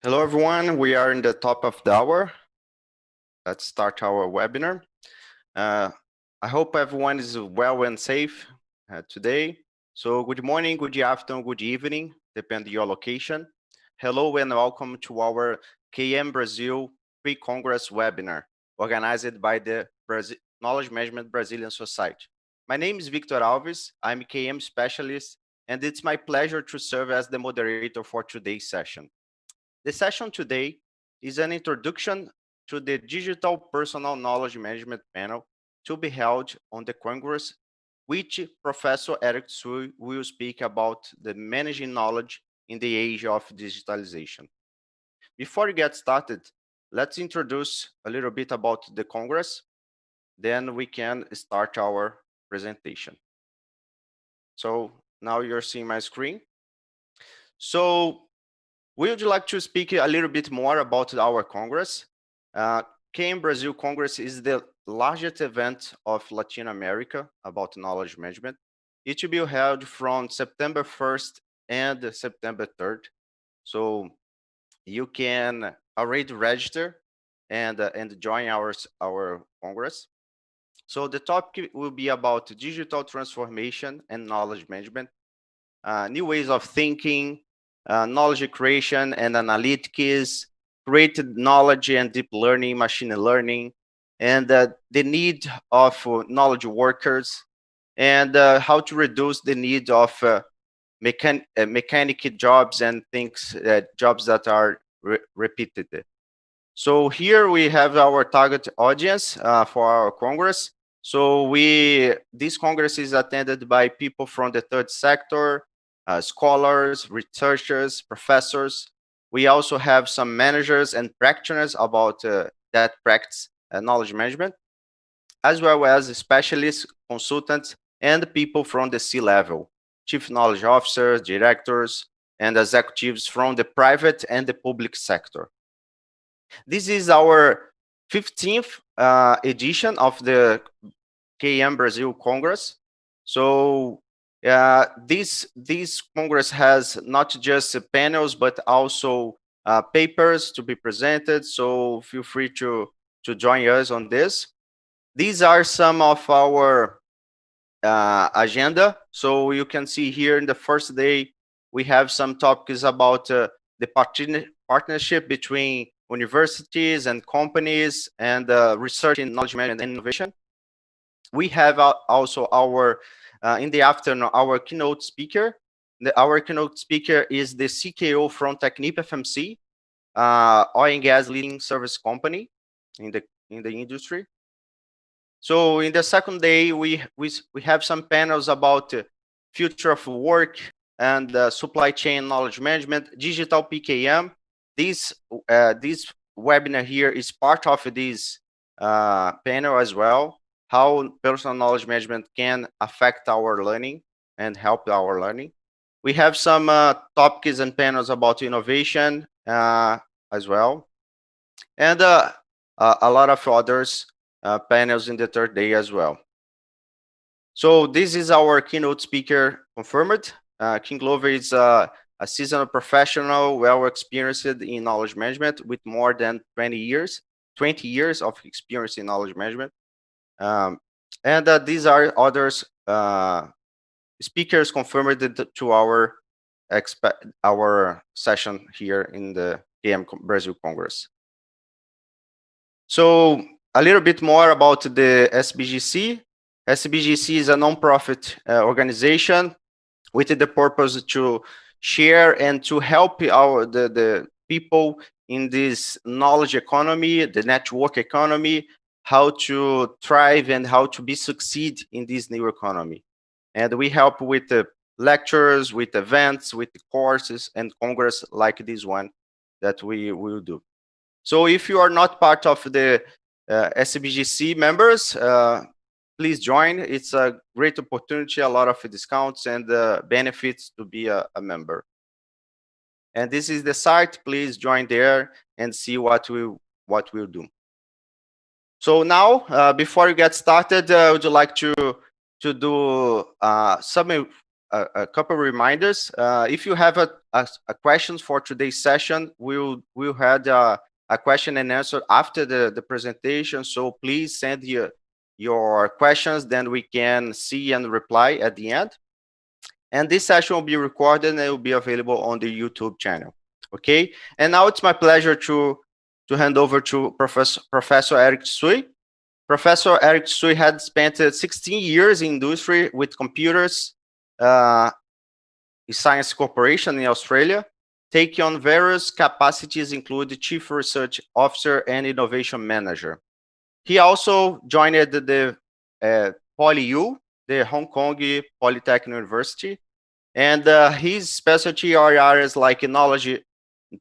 Hello, everyone. We are in the top of the hour. Let's start our webinar. I hope everyone is well and safe today. So good morning, good afternoon, good evening, depending on your location. Hello and welcome to our KM Brazil Pre-Congress webinar, organized by the Knowledge Management Brazilian Society. My name is Victor Alves. I'm a KM specialist, and it's my pleasure to serve as the moderator for today's session. The session today is an introduction to the Digital Personal Knowledge Management panel to be held on the Congress, which Professor Eric Tsui will speak about the managing knowledge in the age of digitalization. Before we get started, let's introduce a little bit about the Congress, then we can start our presentation. So now you're seeing my screen. So we would like to speak a little bit more about our Congress. KM Brazil Congress is the largest event of Latin America about knowledge management. It will be held from September 1st and September 3rd. So you can already register and join our Congress. So the topic will be about digital transformation and knowledge management, new ways of thinking, knowledge creation and analytics, created knowledge and deep learning, machine learning, and the need of knowledge workers, and how to reduce the need of mechanic jobs and things, jobs that are repeated. So here we have our target audience for our Congress. So this Congress is attended by people from the third sector, scholars, researchers, professors. We also have some managers and practitioners about that practice knowledge management, as well as specialists, consultants, and people from the C-level, chief knowledge officers, directors, and executives from the private and the public sector. This is our 15th edition of the KM Brazil Congress. So this Congress has not just panels, but also papers to be presented. So feel free to join us on this. These are some of our agenda. So you can see here in the first day, we have some topics about the partnership between universities and companies and research in knowledge management and innovation. We have also our, in the afternoon, our keynote speaker. Our keynote speaker is the CKO from Technip FMC, oil and gas leading service company in the industry. So in the second day, we have some panels about future of work and supply chain knowledge management, digital PKM. This webinar here is part of this panel as well, how personal knowledge management can affect our learning and help our learning. We have some topics and panels about innovation as well, and a lot of others panels in the third day as well. So this is our keynote speaker confirmed. King Glover is a seasoned professional, well experienced in knowledge management with more than 20 years of experience in knowledge management. And these are others speakers confirmed to our session here in the KM Brazil Congress. So a little bit more about the SBGC. SBGC is a non-profit organization with the purpose to share and to help the people in this knowledge economy, the network economy, how to thrive and how to succeed in this new economy. And we help with the lectures, with events, with the courses and congress like this one that we will do. So if you are not part of the SBGC members, please join. It's a great opportunity, a lot of discounts and benefits to be a member. And this is the site. Please join there and see what we'll do. So now, before you get started, I would like to do some a couple reminders. If you have a questions for today's session, we'll have a question and answer after the presentation. So please send your questions, then we can see and reply at the end. And this session will be recorded and it will be available on the YouTube channel. Okay. And now it's my pleasure to hand over to Professor Eric Tsui. Professor Eric Tsui had spent 16 years in industry with computers, Science Corporation in Australia, taking on various capacities, including Chief Research Officer and Innovation Manager. He also joined the PolyU, the Hong Kong Polytechnic University, and his specialty are areas like knowledge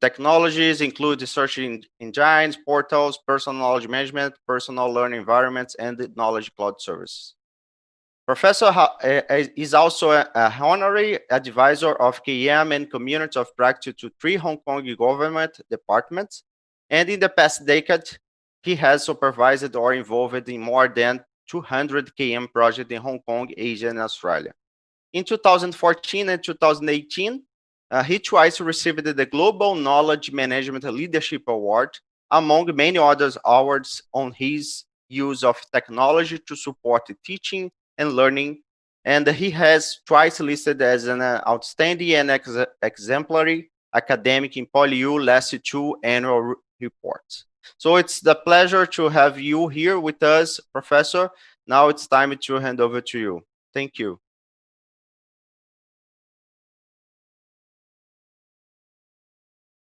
technologies, include search engines, portals, personal knowledge management, personal learning environments, and the knowledge cloud services. Professor is also a honorary advisor of KM and Community of Practice to 3 Hong Kong government departments. And in the past decade, he has supervised or involved in more than 200 KM projects in Hong Kong, Asia, and Australia. In 2014 and 2018, he twice received the Global Knowledge Management Leadership Award, among many others awards on his use of technology to support teaching and learning. And he has twice listed as an outstanding and exemplary academic in PolyU last 2 annual reports. So it's the pleasure to have you here with us, Professor. Now it's time to hand over to you. Thank you.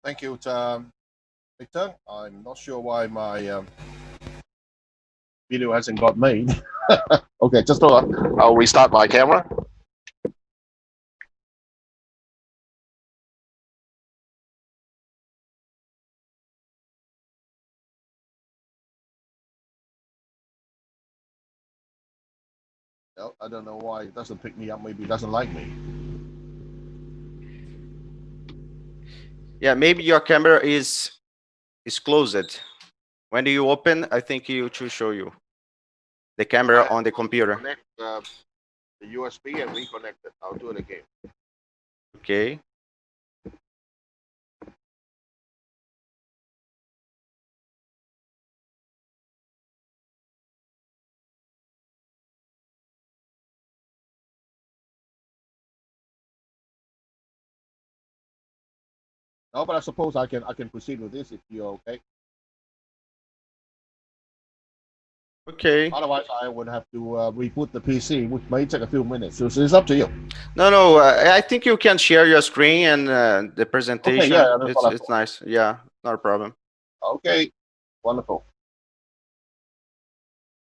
Thank you, Victor. I'm not sure why my video hasn't got made. Okay, just hold on. I'll restart my camera. No, I don't know why it doesn't pick me up. Maybe it doesn't like me. Yeah, maybe your camera is closed. When you open, I think it should show you the camera on the computer. Connect the USB and reconnect it. I'll do it again. Okay. No, but I suppose I can proceed with this if you're okay. Okay. Otherwise, I would have to reboot the PC, which may take a few minutes. So it's up to you. No, I think you can share your screen and the presentation. Okay, yeah, it's nice. Yeah, not a problem. Okay, wonderful.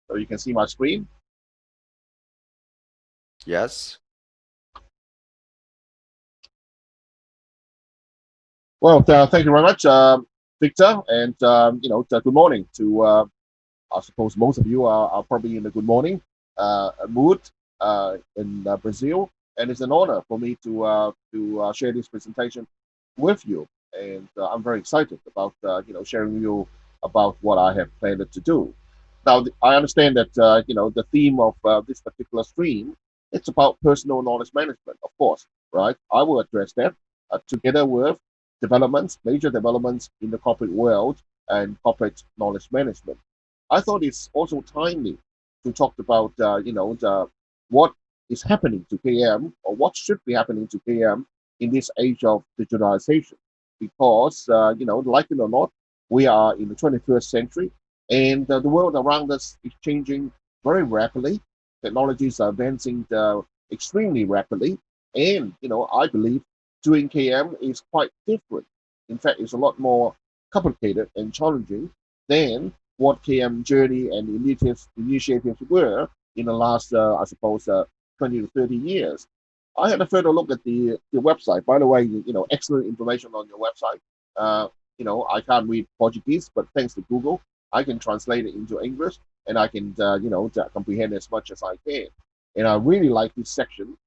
So you can see my screen. Yes. Well, thank you very much, Victor, and good morning to. I suppose most of you are probably in a good morning mood in Brazil, and it's an honor for me to share this presentation with you. And I'm very excited about sharing with you about what I have planned to do. Now, I understand that the theme of this particular stream, it's about personal knowledge management, of course, right? I will address that together with major developments in the corporate world and corporate knowledge management. I thought it's also timely to talk about what is happening to KM or what should be happening to KM in this age of digitalization, because like it or not, we are in the 21st century, and the world around us is changing very rapidly. Technologies are advancing extremely rapidly, and I believe doing KM is quite different. In fact, it's a lot more complicated and challenging than what KM journey and initiatives were in the last, I suppose, 20 to 30 years. I had a further look at the website. By the way, excellent information on your website. I can't read Portuguese, but thanks to Google, I can translate it into English, and I can, comprehend as much as I can. And I really like this section,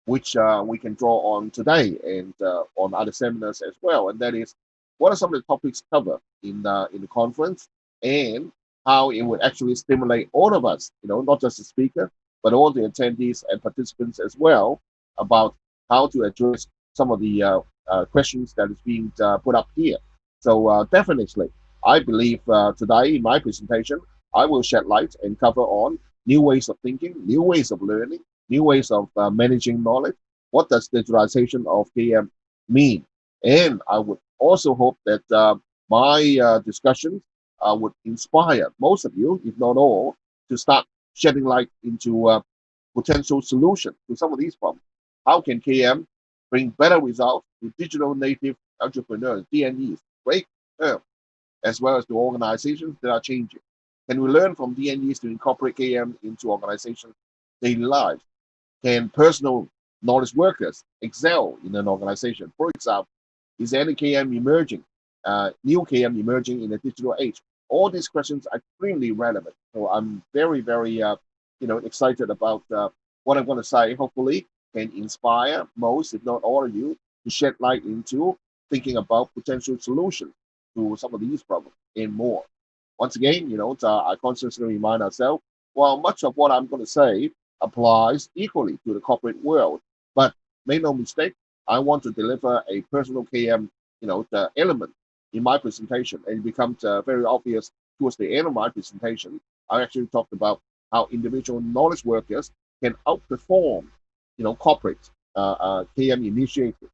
which we can draw on today and on other seminars as well. And that is, what are some of the topics covered in the conference, and how it would actually stimulate all of us, not just the speaker, but all the attendees and participants as well about how to address some of the questions that is being put up here. So definitely, I believe today in my presentation, I will shed light and cover on new ways of thinking, new ways of learning, new ways of managing knowledge. What does digitalization of KM mean? And I would also hope that my discussions would inspire most of you, if not all, to start shedding light into potential solutions to some of these problems. How can KM bring better results to digital native entrepreneurs, DNEs, great term, as well as to organizations that are changing? Can we learn from DNEs to incorporate KM into organizations' daily lives? Can personal knowledge workers excel in an organization? For example, is any KM emerging, new KM emerging in the digital age? All these questions are extremely relevant. So I'm very, excited about what I'm going to say. Hopefully, can inspire most, if not all of you, to shed light into thinking about potential solutions to some of these problems and more. Once again, I constantly remind ourselves, well, much of what I'm going to say applies equally to the corporate world. But make no mistake, I want to deliver a personal KM, the element in my presentation. And it becomes very obvious towards the end of my presentation. I actually talked about how individual knowledge workers can outperform, corporate KM initiatives.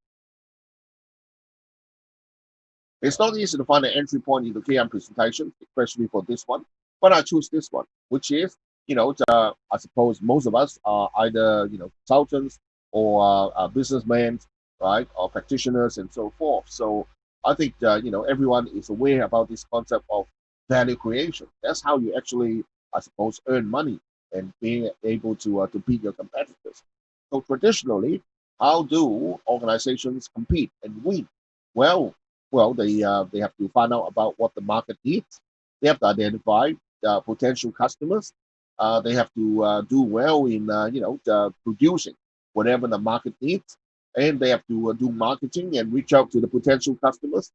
It's not easy to find an entry point into KM presentation, especially for this one, but I choose this one, which is, I suppose most of us are either, consultants or businessmen, right, or practitioners and so forth. So I think, everyone is aware about this concept of value creation. That's how you actually, I suppose, earn money and being able to beat your competitors. So traditionally, how do organizations compete and win? Well, they have to find out about what the market needs. They have to identify potential customers. They have to do well in producing whatever the market needs, and they have to do marketing and reach out to the potential customers,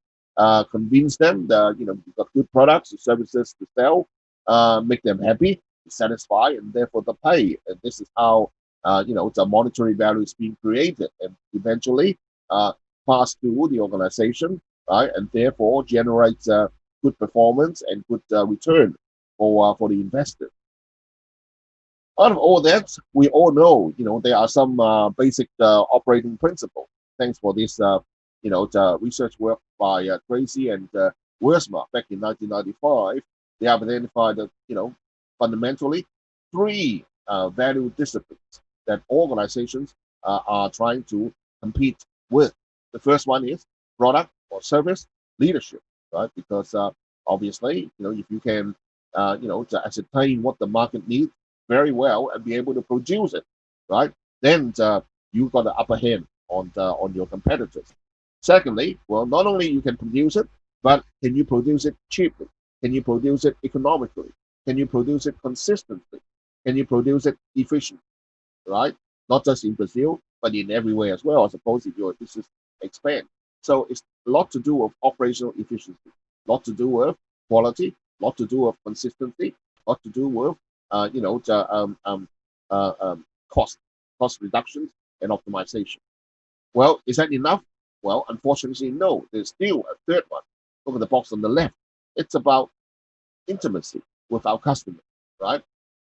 convince them that you've got good products or services to sell, make them happy, satisfied, and therefore to pay. And this is how the monetary value is being created, and eventually pass through the organization, right, and therefore generates good performance and good return for the investor. Out of all that, we all know, there are some basic operating principles. Thanks for this, the research work by Tracy and Wiersma back in 1995. They have identified that, fundamentally three value disciplines that organizations are trying to compete with. The first one is product or service leadership, right? Because obviously, if you can, to ascertain what the market needs very well and be able to produce it, right? Then you've got the upper hand on your competitors. Secondly, well, not only you can produce it, but can you produce it cheaply? Can you produce it economically? Can you produce it consistently? Can you produce it efficiently? Right? Not just in Brazil, but in every way as well, I suppose, if your business expand. So it's a lot to do with operational efficiency, a lot to do with quality, a lot to do with consistency, a lot to do with cost reductions and optimization. Well, is that enough? Well, unfortunately, no. There's still a third one. Look at the box on the left. It's about intimacy with our customers, right?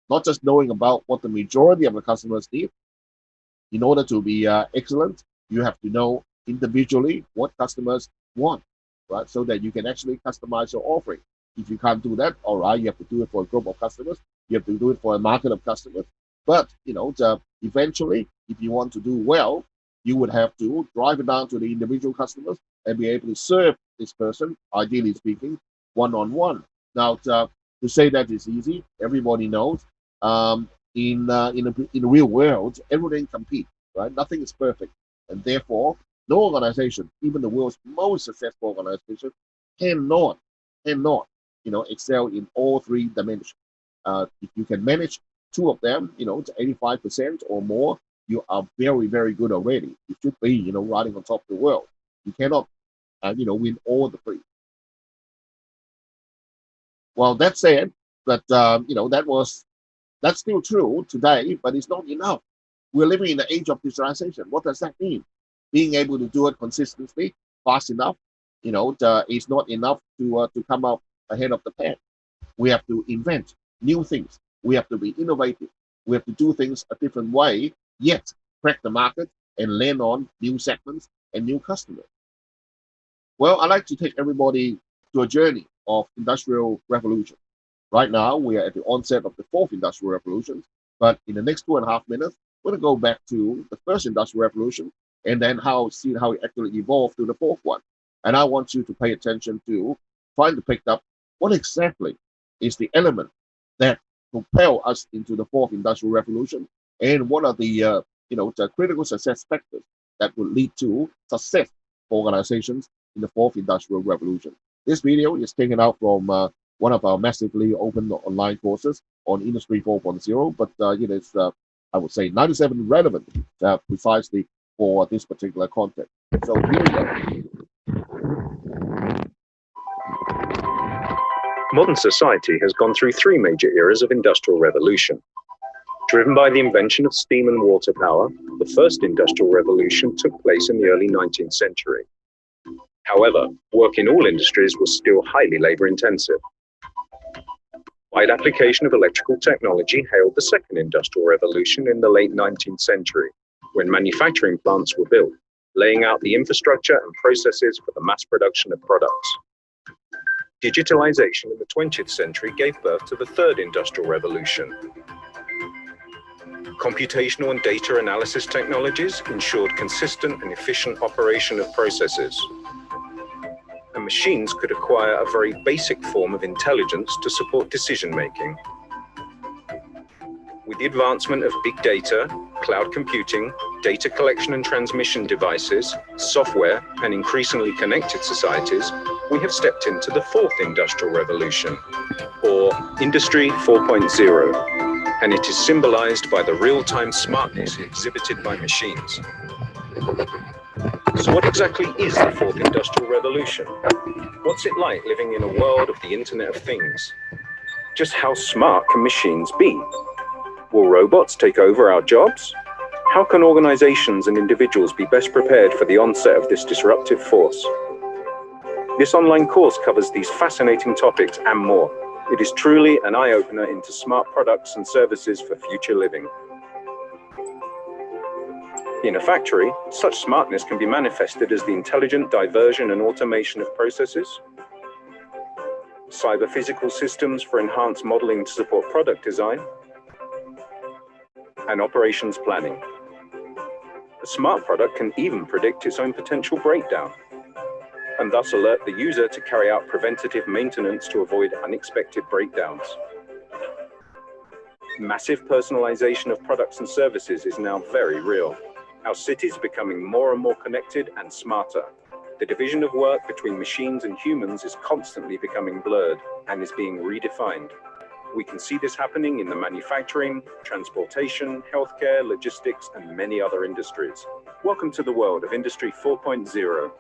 Not just knowing about what the majority of the customers need. In order to be excellent, you have to know individually what customers want, right? So that you can actually customize your offering. If you can't do that, all right, you have to do it for a group of customers. You have to do it for a market of customers. But, eventually, if you want to do well, you would have to drive it down to the individual customers and be able to serve this person, ideally speaking, one-on-one. Now, to say that is easy, everybody knows. In the real world, everything competes, right? Nothing is perfect, and therefore, no organization, even the world's most successful organization, cannot, excel in all three dimensions. If you can manage two of them, to 85% or more, you are very good already. You should be, riding on top of the world. You cannot, win all the three. Well, that said, that that was That's still true today, but it's not enough. We're living in the age of digitalization. What does that mean? Being able to do it consistently, fast enough, is not enough to come out ahead of the pack. We have to invent new things. We have to be innovative. We have to do things a different way, yet crack the market and land on new segments and new customers. Well, I'd like to take everybody to a journey of industrial revolution. Right now, we are at the onset of the fourth industrial revolution, but in the next 2.5 minutes, we're going to go back to the first industrial revolution and then see how it actually evolved to the fourth one. And I want you to pay attention to trying to pick up what exactly is the element that propel us into the fourth industrial revolution, and what are the critical success factors that would lead to success for organizations in the fourth industrial revolution. This video is taken out from one of our massively open online courses on Industry 4.0, but it's I would say 97 relevant precisely for this particular content. So here we go. Modern society has gone through 3 major eras of industrial revolution. Driven by the invention of steam and water power, the first industrial revolution took place in the early 19th century. However, work in all industries was still highly labor-intensive. Wide application of electrical technology hailed the second industrial revolution in the late 19th century, when manufacturing plants were built, laying out the infrastructure and processes for the mass production of products. Digitalisation in the 20th century gave birth to the third industrial revolution. Computational and data analysis technologies ensured consistent and efficient operation of processes. And machines could acquire a very basic form of intelligence to support decision-making. With the advancement of big data, cloud computing, data collection and transmission devices, software, and increasingly connected societies, we have stepped into the fourth industrial revolution, or Industry 4.0, and it is symbolized by the real-time smartness exhibited by machines. So what exactly is the fourth industrial revolution? What's it like living in a world of the Internet of Things? Just how smart can machines be? Will robots take over our jobs? How can organizations and individuals be best prepared for the onset of this disruptive force? This online course covers these fascinating topics and more. It is truly an eye-opener into smart products and services for future living. In a factory, such smartness can be manifested as the intelligent diversion and automation of processes, cyber-physical systems for enhanced modeling to support product design, and operations planning. A smart product can even predict its own potential breakdown, and thus alert the user to carry out preventative maintenance to avoid unexpected breakdowns. Massive personalization of products and services is now very real. Our cities are becoming more and more connected and smarter. The division of work between machines and humans is constantly becoming blurred and is being redefined. We can see this happening in the manufacturing, transportation, healthcare, logistics, and many other industries. Welcome to the world of Industry 4.0.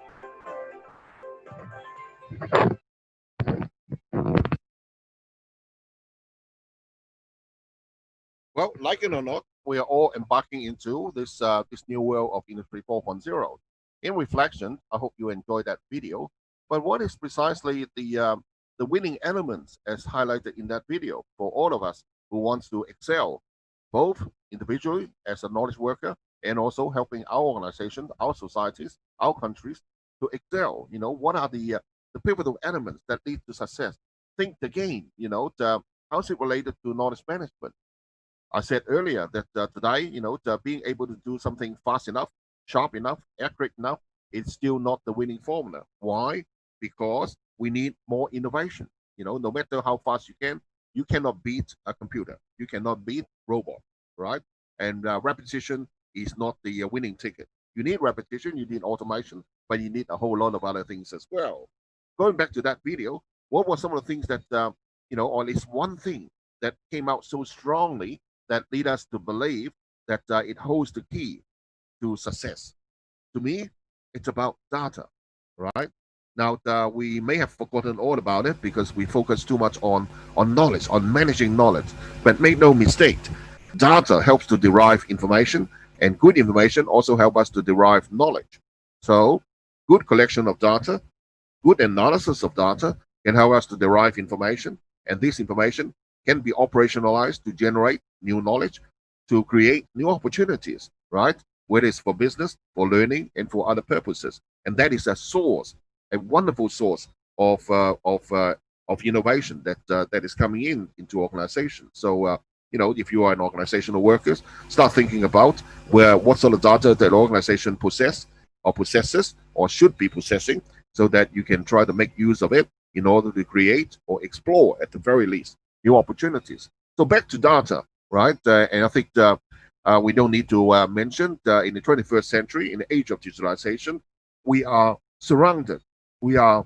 Well, like it or not, we are all embarking into this new world of Industry 4.0. In reflection, I hope you enjoyed that video. But what is precisely the winning elements as highlighted in that video for all of us who wants to excel, both individually as a knowledge worker and also helping our organizations, our societies, our countries to excel? What are the pivotal elements that lead to success? Think again, how's it related to knowledge management? I said earlier that today, being able to do something fast enough, sharp enough, accurate enough, it's still not the winning formula. Why? Because we need more innovation. No matter how fast you cannot beat a computer. You cannot beat robot, right? And repetition is not the winning ticket. You need repetition, you need automation, but you need a whole lot of other things as well. Going back to that video, what were some of the things that, or at least one thing that came out so strongly that lead us to believe that it holds the key to success? To me, it's about data, right? Now, we may have forgotten all about it because we focus too much on knowledge, on managing knowledge. But make no mistake, data helps to derive information, and good information also help us to derive knowledge. So, good collection of data, good analysis of data can help us to derive information, and this information can be operationalized to generate new knowledge, to create new opportunities, right? Whether it's for business, for learning, and for other purposes. And that is a source, a wonderful source of innovation that is coming into organizations. So if you are an organizational workers, start thinking about what sort of data that organization possesses or should be possessing, so that you can try to make use of it in order to create or explore, at the very least, new opportunities. So back to data, right? And I think we don't need to mention in the 21st century, in the age of digitalization, we are surrounded, we are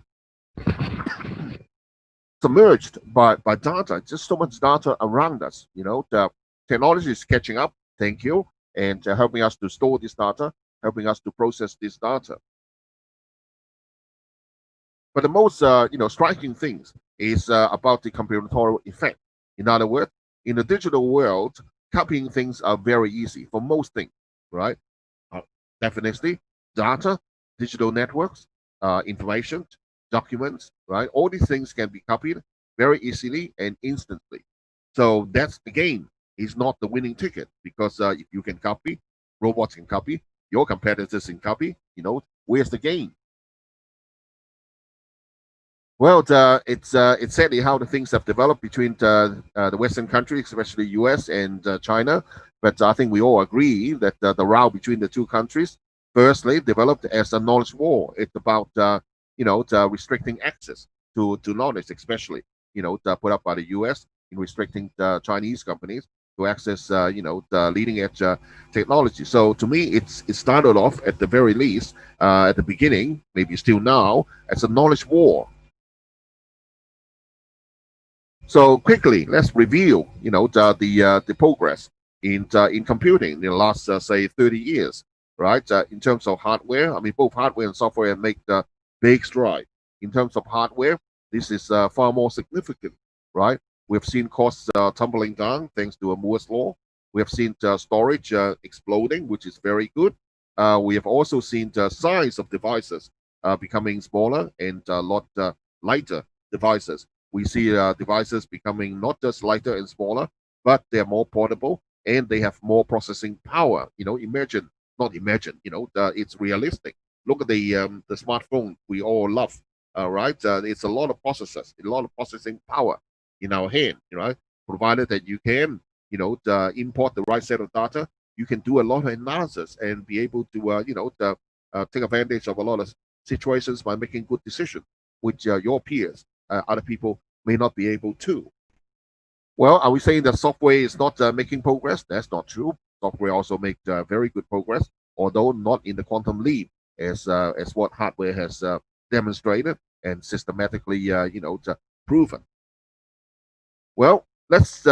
submerged by data. Just so much data around us. The technology is catching up, thank you, and helping us to store this data, helping us to process this data. But the most striking things is about the combinatorial effect. In other words, in the digital world, copying things are very easy for most things, right? Definitely, data, digital networks, information, documents, right? All these things can be copied very easily and instantly. So that's the game. It's not the winning ticket, because if you can copy, robots can copy, your competitors can copy. Where's the game? Well, it's sadly how the things have developed between the Western countries, especially US and China. But I think we all agree that the row between the two countries, firstly, developed as a knowledge war. It's about restricting access to knowledge, especially put up by the US in restricting the Chinese companies to access the leading edge technology. So to me, it started off at the very least at the beginning, maybe still now, as a knowledge war. So quickly, let's review, the progress in computing in the last say 30 years, right? In terms of hardware, I mean, both hardware and software make the big stride. In terms of hardware, this is far more significant, right? We've seen costs tumbling down thanks to Moore's law. We have seen storage exploding, which is very good. We have also seen the size of devices becoming smaller and a lot lighter devices. We see devices becoming not just lighter and smaller, but they're more portable and they have more processing power. Not imagine, it's realistic. Look at the smartphone we all love, right? It's a lot of processors, a lot of processing power in our hand, right? Provided that you can, import the right set of data, you can do a lot of analysis and be able to, take advantage of a lot of situations by making good decisions, which your peers, other people may not be able to. Well, are we saying that software is not making progress? That's not true. Software also makes very good progress, although not in the quantum leap as what hardware has demonstrated and systematically, proven. Well, let's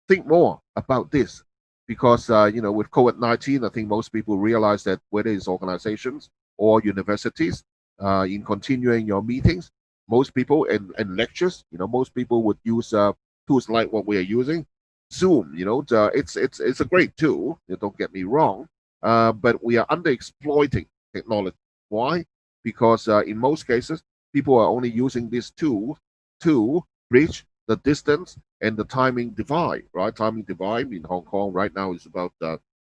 think more about this, because with COVID-19, I think most people realize that whether it's organizations or universities, in continuing your meetings, most people and lectures, most people would use tools like what we are using, Zoom. It's a great tool. Don't get me wrong, but we are underexploiting technology. Why? Because in most cases, people are only using this tool to bridge the distance and the timing divide. Right, timing divide in Hong Kong right now is about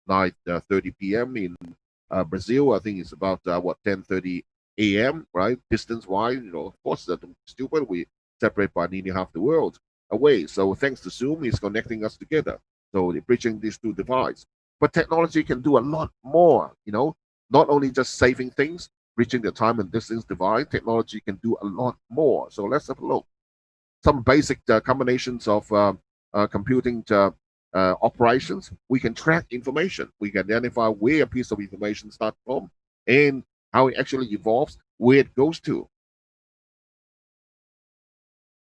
9:30 p.m. In Brazil, I think it's about 10:30 a.m. Right, distance wise, of course, that's stupid. We separate by nearly half the world away. So thanks to Zoom, it's connecting us together. So they're bridging these two divides. But technology can do a lot more. Not only just saving things, bridging the time and distance divide. Technology can do a lot more. So let's have a look. Some basic combinations of computing operations. We can track information. We can identify where a piece of information starts from and how it actually evolves, where it goes to.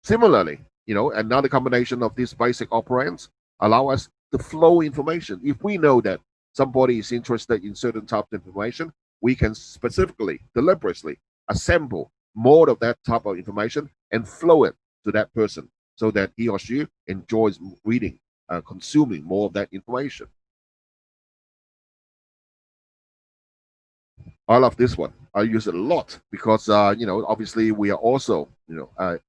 Similarly, another combination of these basic operands allow us to flow information. If we know that somebody is interested in certain types of information, we can specifically, deliberately assemble more of that type of information and flow it to that person so that he or she enjoys reading, consuming more of that information. I love this one. I use it a lot because, obviously we are also,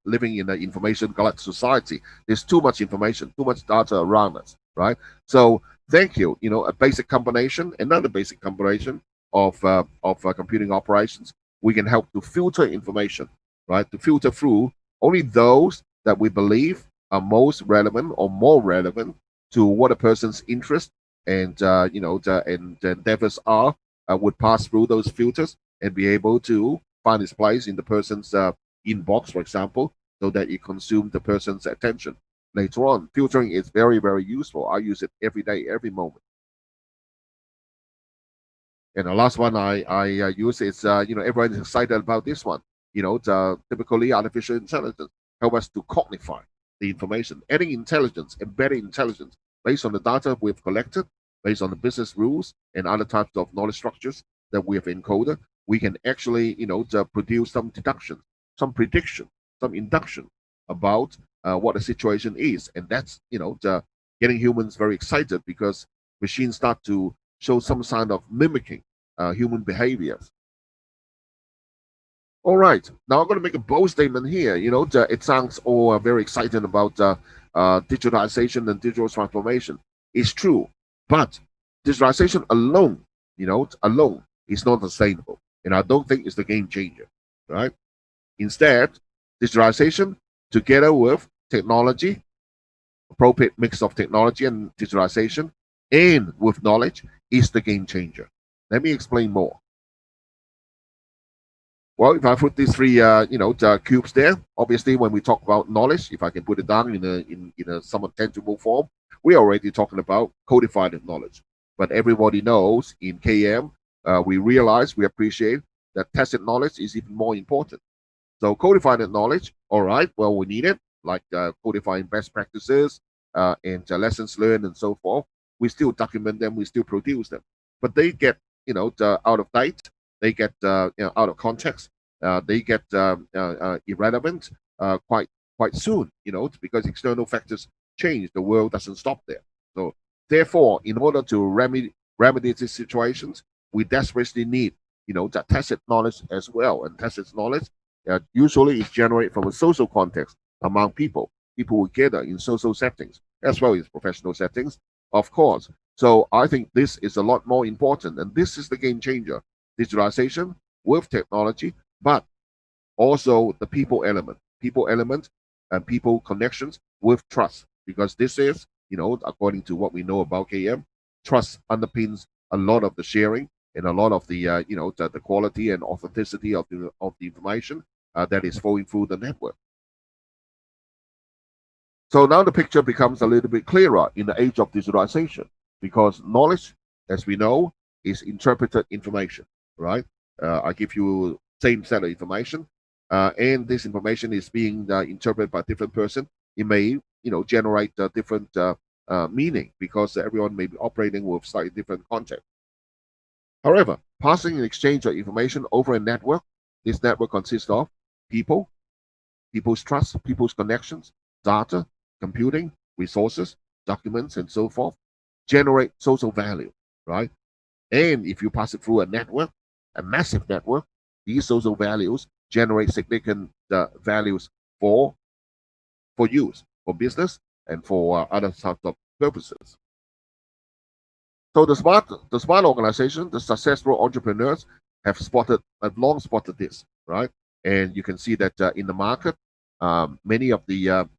living in an information glut society. There's too much information, too much data around us, right? So thank you. A basic combination, another basic combination of computing operations, we can help to filter information, right? To filter through only those that we believe are most relevant or more relevant to what a person's interest and the endeavors are, would pass through those filters and be able to find its place in the person's inbox, for example, so that it consumes the person's attention later on. Filtering is very, very useful. I use it every day, every moment. And the last one I use is, everyone is excited about this one. Typically artificial intelligence help us to cognify the information, adding intelligence, embedding intelligence based on the data we've collected, based on the business rules and other types of knowledge structures that we have encoded. We can actually, produce some deduction, some prediction, some induction about what the situation is. And that's, getting humans very excited because machines start to show some sign of mimicking human behaviors. All right, now I'm going to make a bold statement here. It sounds all very exciting about digitalization and digital transformation. It's true, but digitalization alone, alone is not sustainable, and I don't think it's the game changer, right? Instead, digitalization together with technology, appropriate mix of technology and digitalization, and with knowledge is the game changer. Let me explain more. Well, if I put these three, the cubes there, obviously, when we talk about knowledge, if I can put it down in a somewhat tangible form, we're already talking about codified knowledge. But everybody knows in KM, we realize, we appreciate that tacit knowledge is even more important. So codified knowledge, all right, well, we need it, like codifying best practices and lessons learned and so forth. We still document them, we still produce them, but they get, out of date, they get out of context, they get irrelevant quite soon, because external factors change. The world doesn't stop there. So therefore, in order to remedy these situations, we desperately need, the tacit knowledge as well. And tacit knowledge usually is generated from a social context among people. People will gather in social settings as well as professional settings, of course. So I think this is a lot more important, and this is the game changer. Digitalization with technology, but also the people element and people connections with trust, because this is, according to what we know about KM, trust underpins a lot of the sharing and a lot of the, the quality and authenticity of the information that is flowing through the network. So now the picture becomes a little bit clearer in the age of digitalization, because knowledge, as we know, is interpreted information, right? I give you same set of information, and this information is being interpreted by different person. It may, generate different meaning because everyone may be operating with slightly different context. However, passing and exchange of information over a network, this network consists of people, people's trust, people's connections, data, computing, resources, documents, and so forth, generate social value, right? And if you pass it through a network, a massive network, these social values generate significant values for use, for business, and for other types of purposes. So the smart organization, the successful entrepreneurs have long spotted this, right? And you can see that in the market, many of the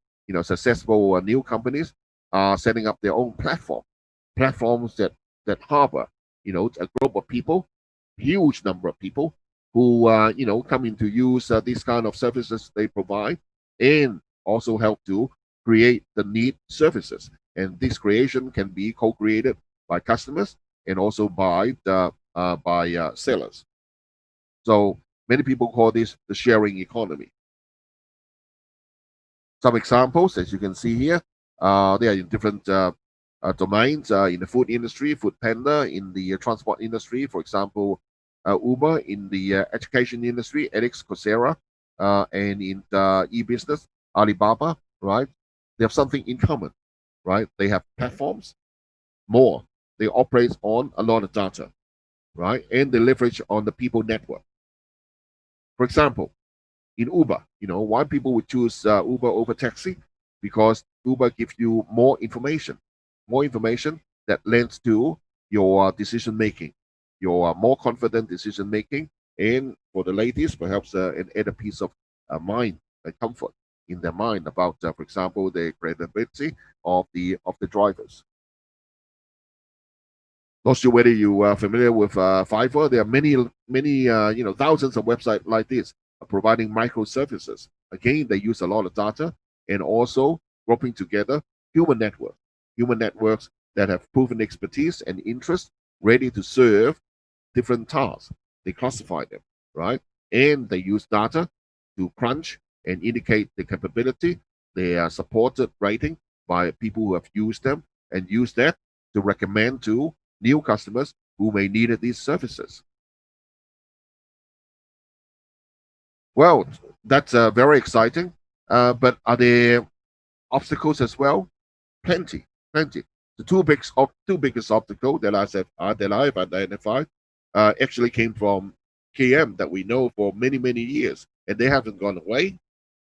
successful new companies are setting up their own platforms that harbor a group of people, huge number of people who come in to use these kind of services they provide, and also help to create the need services. And this creation can be co-created by customers and also by the sellers. So many people call this the sharing economy. Some examples, as you can see here, they are in different domains, in the food industry, Food Panda, in the transport industry, for example, Uber, in the education industry, edX, Coursera, and in the e-business, Alibaba, right? They have something in common, right? They have platforms, more. They operate on a lot of data, right? And they leverage on the people network. For example, in Uber, why people would choose Uber over taxi? Because Uber gives you more information that lends to your decision making, your more confident decision making, and for the ladies, perhaps an added piece of mind and comfort in their mind about, for example, the credibility of the drivers. Not sure whether you are familiar with Fiverr. There are many, thousands of websites like this providing microservices. Again, they use a lot of data and also grouping together human networks that have proven expertise and interest, ready to serve different tasks. They classify them, right? And they use data to crunch and indicate the capability. They are supported rating by people who have used them and use that to recommend to new customers who may need these services. Well, that's very exciting. But are there obstacles as well? Plenty, plenty. The two biggest obstacles that I've identified actually came from KM that we know for many years, and they haven't gone away.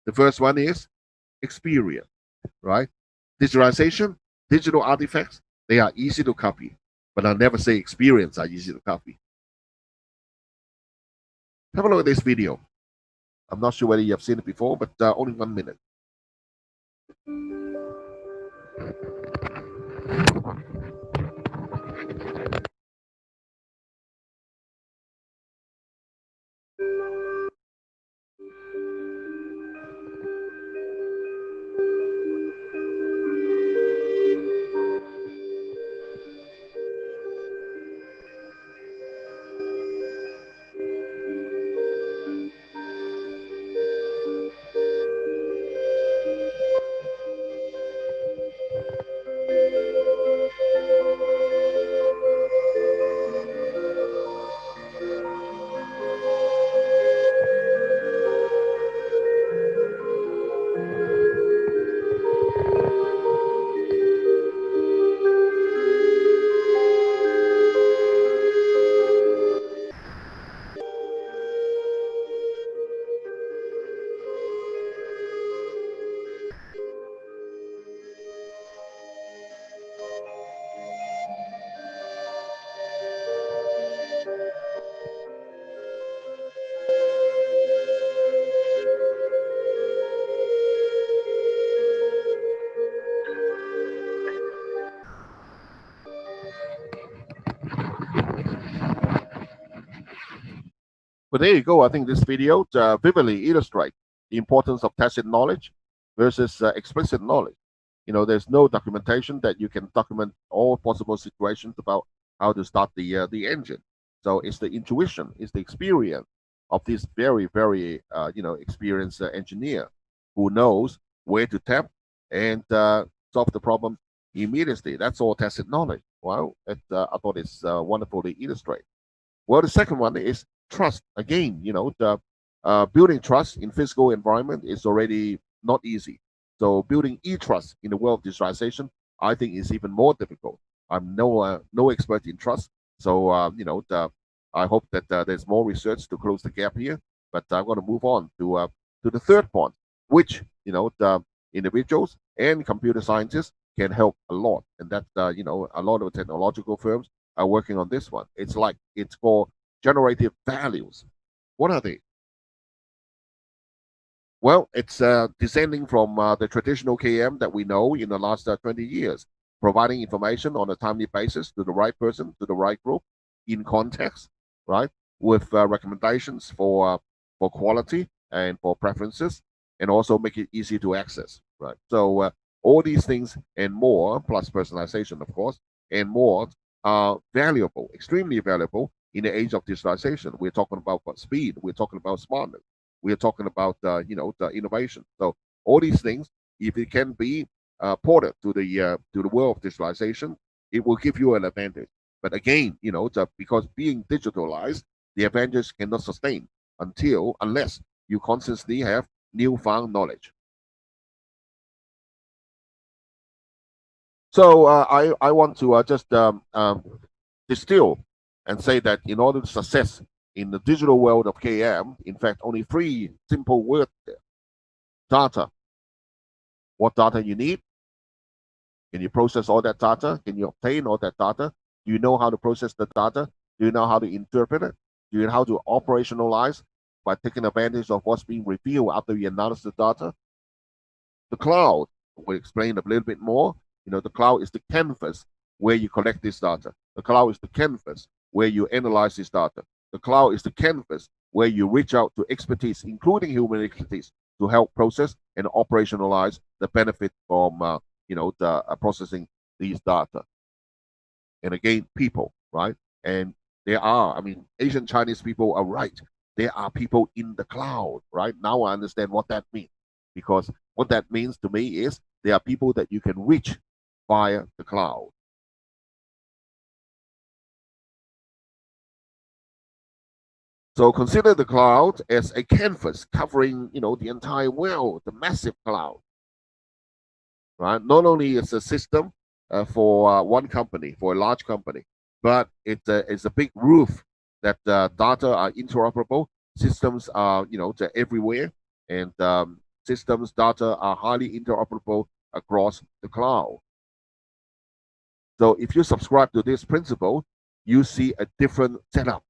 The first one is experience, right? Digitalization, digital artifacts, they are easy to copy, but I'll never say experience are easy to copy. Have a look at this video. I'm not sure whether you have seen it before, but only 1 minute. But there you go. I think this video vividly illustrates the importance of tacit knowledge versus explicit knowledge. There's no documentation that you can document all possible situations about how to start the engine. So it's the intuition, it's the experience of this very experienced engineer who knows where to tap and solve the problem immediately. That's all tacit knowledge. Well, I thought it's wonderfully illustrated. Well, the second one is trust. Again, the building trust in physical environment is already not easy. So building e-trust in the world of digitalization, I think, is even more difficult. I'm no expert in trust, so I hope that there's more research to close the gap here. But I'm going to move on to the third point, which the individuals and computer scientists can help a lot, and that a lot of technological firms are working on this one. It's called generative values. What are they? Well, it's descending from the traditional KM that we know in the last 20 years, providing information on a timely basis to the right person, to the right group, in context, right, with recommendations for quality and for preferences, and also make it easy to access, right? So all these things and more, plus personalization, of course, and more, are valuable, extremely valuable in the age of digitalization. We're talking about speed. We're talking about smartness. We're talking about the innovation. So all these things, if it can be ported to the world of digitalization, it will give you an advantage. But again, because being digitalized, the advantage cannot sustain unless you constantly have newfound knowledge. So I want to just distill and say that in order to success in the digital world of KM, in fact, only 3 simple words there. Data. What data you need? Can you process all that data? Can you obtain all that data? Do you know how to process the data? Do you know how to interpret it? Do you know how to operationalize by taking advantage of what's being revealed after you analyze the data? The cloud, we'll explain a little bit more. The cloud is the canvas where you collect this data. The cloud is the canvas where you analyze this data. The cloud is the canvas where you reach out to expertise, including human expertise, to help process and operationalize the benefit from processing these data. And again, people, right? And there are, Asian Chinese people are right. There are people in the cloud, right? Now I understand what that means. Because what that means to me is there are people that you can reach via the cloud. So consider the cloud as a canvas covering, the entire world, the massive cloud. Right? Not only is a system for one company, for a large company, but it's a big roof that data are interoperable, systems are everywhere, and systems data are highly interoperable across the cloud. So if you subscribe to this principle, you see a different setup.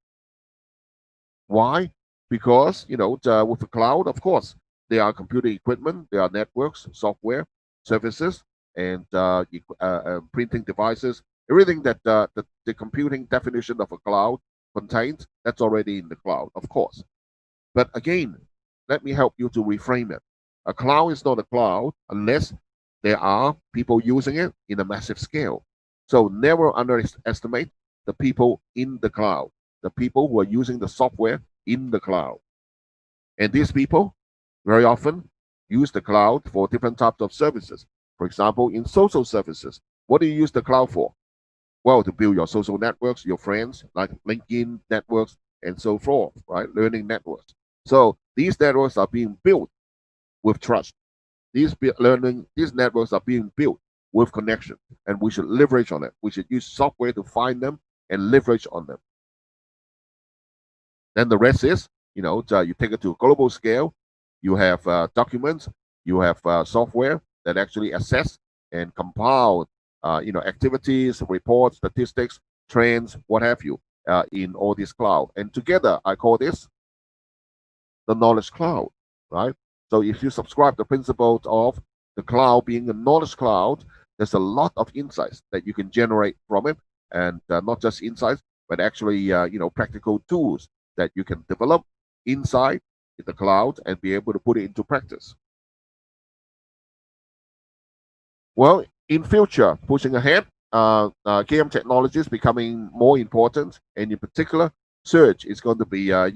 Why? Because with the cloud, of course, there are computer equipment, there are networks, software, services, and printing devices. Everything that the computing definition of a cloud contains, that's already in the cloud, of course. But again, let me help you to reframe it. A cloud is not a cloud unless there are people using it in a massive scale. So never underestimate the people in the cloud, the people who are using the software in the cloud. And these people very often use the cloud for different types of services. For example, in social services, what do you use the cloud for? Well, to build your social networks, your friends, like LinkedIn networks, and so forth, right? Learning networks. So these networks are being built with trust. These networks are being built with connection, and we should leverage on it. We should use software to find them and leverage on them. Then the rest is, you take it to a global scale. You have documents, you have software that actually assess and compile, activities, reports, statistics, trends, what have you, in all this cloud. And together, I call this the knowledge cloud, right? So if you subscribe to the principle of the cloud being a knowledge cloud, there's a lot of insights that you can generate from it, and not just insights, but actually, practical tools that you can develop inside the cloud and be able to put it into practice. Well, in future, pushing ahead, KM technology is becoming more important, and in particular, search is going to be, a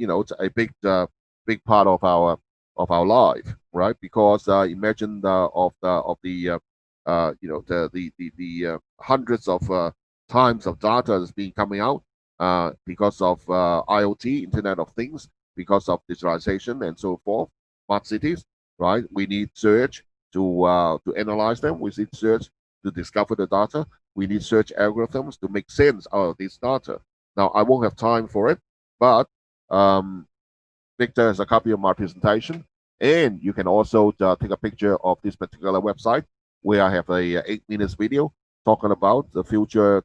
big part of our life, right? Because imagine the hundreds of times of data that's been coming out because of IoT, Internet of Things, because of digitalization and so forth, smart cities, right? We need search to analyze them. We need search to discover the data. We need search algorithms to make sense out of this data. Now, I won't have time for it, but Victor has a copy of my presentation, and you can also take a picture of this particular website where I have a 8 minutes video talking about the future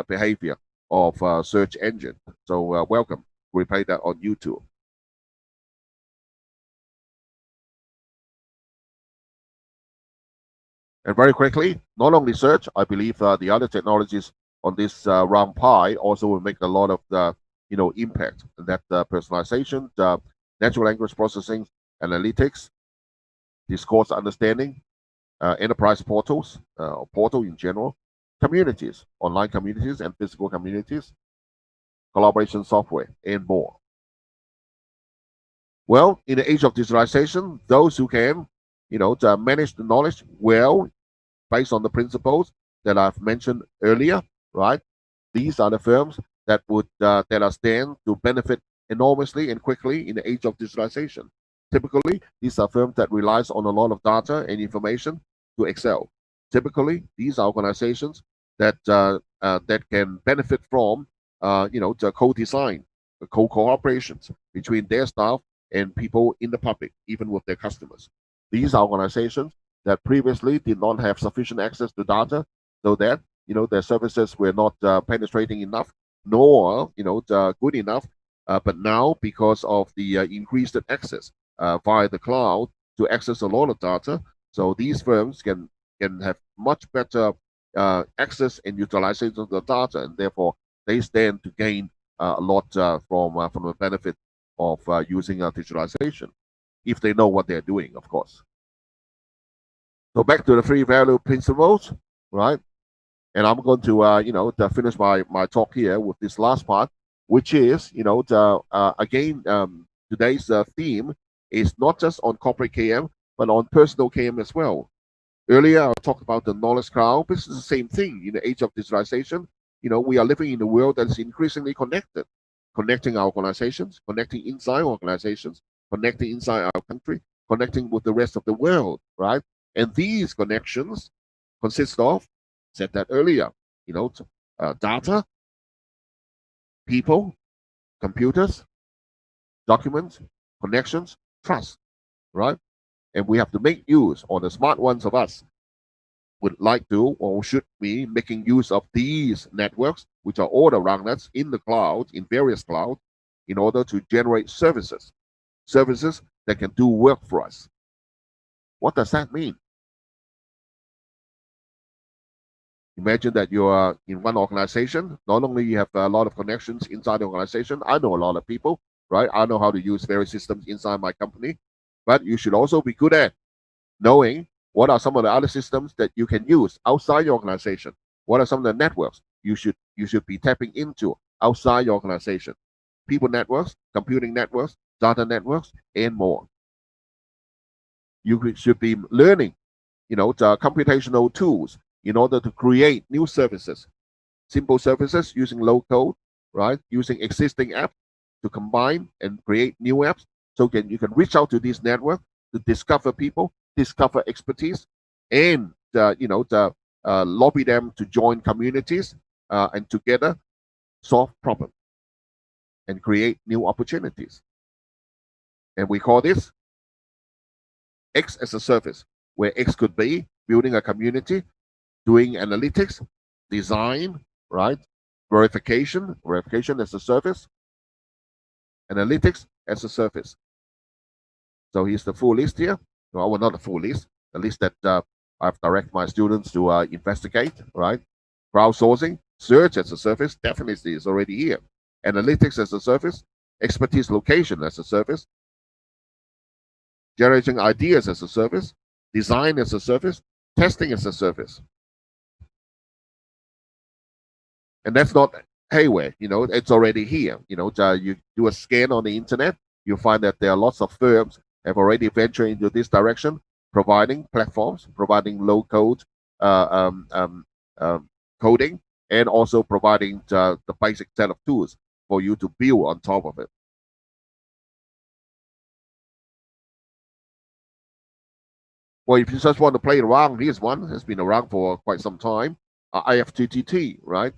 behavior of search engine. So welcome. We play that on YouTube. And very quickly, not only search, I believe the other technologies on this round pie also will make a lot of the impact. And that personalization, natural language processing, analytics, discourse understanding, enterprise portals, portal in general, communities, online communities and physical communities, collaboration software, and more. Well, in the age of digitalization, those who can, to manage the knowledge well, based on the principles that I've mentioned earlier, right? These are the firms that would that are stand to benefit enormously and quickly in the age of digitalization. Typically, these are firms that relies on a lot of data and information to excel. Typically, these are organizations that that can benefit from the co-design, the co-cooperations between their staff and people in the public, even with their customers. These are organizations that previously did not have sufficient access to data, so that their services were not penetrating enough, nor good enough. But now, because of the increased access via the cloud to access a lot of data, so these firms can have much better access and utilization of the data, and therefore they stand to gain a lot from the benefit of using digitalization, if they know what they're doing, of course. So back to the three value principles, right? And I'm going to finish my talk here with this last part, which is again today's theme is not just on corporate KM but on personal KM as well. Earlier I talked about the knowledge cloud. This is the same thing in the age of digitalization. We are living in a world that is increasingly connected, connecting our organizations, connecting inside organizations, connecting inside our country, connecting with the rest of the world, right? And these connections consist of, said that earlier, data, people, computers, documents, connections, trust, right? And we have to make use, or the smart ones of us would like to or should be making use of these networks, which are all around us in the cloud, in various clouds, in order to generate services that can do work for us. What does that mean? Imagine that you are in one organization. Not only you have a lot of connections inside the organization, I know a lot of people, right? I know how to use various systems inside my company, but you should also be good at knowing what are some of the other systems that you can use outside your organization. What are some of the networks you should be tapping into outside your organization? People networks, computing networks, data networks, and more. You should be learning, the computational tools in order to create new services, simple services using low code, right? Using existing apps to combine and create new apps, so you can reach out to this network to discover people, discover expertise, and lobby them to join communities and together solve problems and create new opportunities. And we call this X as a service, where X could be building a community, doing analytics, design, right? Verification as a service, analytics as a service. So here's the full list here. Well, not a full list, the list that I've directed my students to investigate, right? Crowdsourcing, search as a service, definitely is already here. Analytics as a service, expertise location as a service, generating ideas as a service, design as a service, testing as a service. And that's not haywire, it's already here. You do a scan on the internet, you find that there are lots of firms have already ventured into this direction, providing platforms, providing low code coding, and also providing the basic set of tools for you to build on top of it. Well, if you just want to play around, here's one. It's been around for quite some time. Ifttt, right?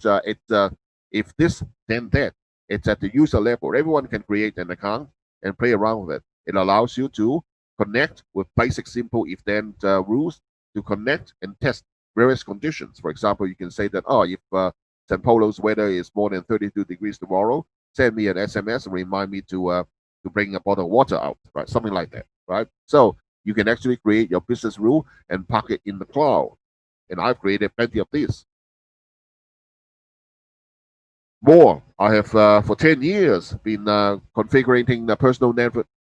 If this, then that. It's at the user level. Everyone can create an account and play around with it. It allows you to connect with basic, simple if-then rules to connect and test various conditions. For example, you can say that, if San Paulo's weather is more than 32 degrees tomorrow, send me an SMS and remind me to bring a bottle of water out, right? Something like that, right? So you can actually create your business rule and park it in the cloud. And I've created plenty of these. More, I have for 10 years been configuring the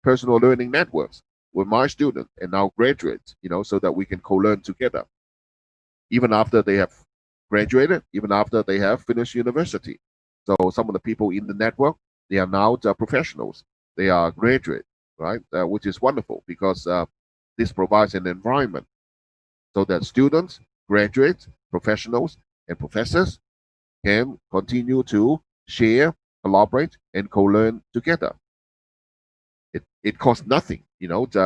personal learning networks with my students and now graduates, so that we can co-learn together. Even after they have graduated, even after they have finished university. So some of the people in the network, they are now professionals. They are graduate, right? Which is wonderful because this provides an environment so that students, graduates, professionals, and professors can continue to share, collaborate, and co-learn together. It costs nothing.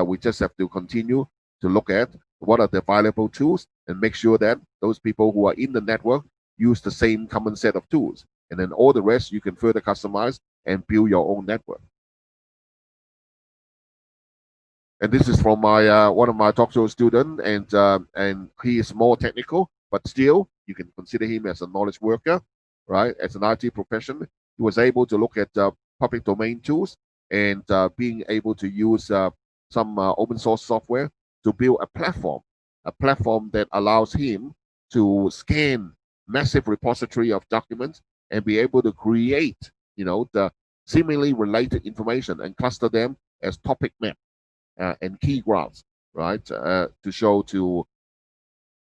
we just have to continue to look at what are the available tools and make sure that those people who are in the network use the same common set of tools. And then all the rest you can further customize and build your own network. And this is from my one of my doctoral students, and he is more technical, but still you can consider him as a knowledge worker, right? As an IT profession, he was able to look at public domain tools and being able to use some open source software to build a platform that allows him to scan massive repository of documents and be able to create, the seemingly related information and cluster them as topic maps and key graphs, right, to show to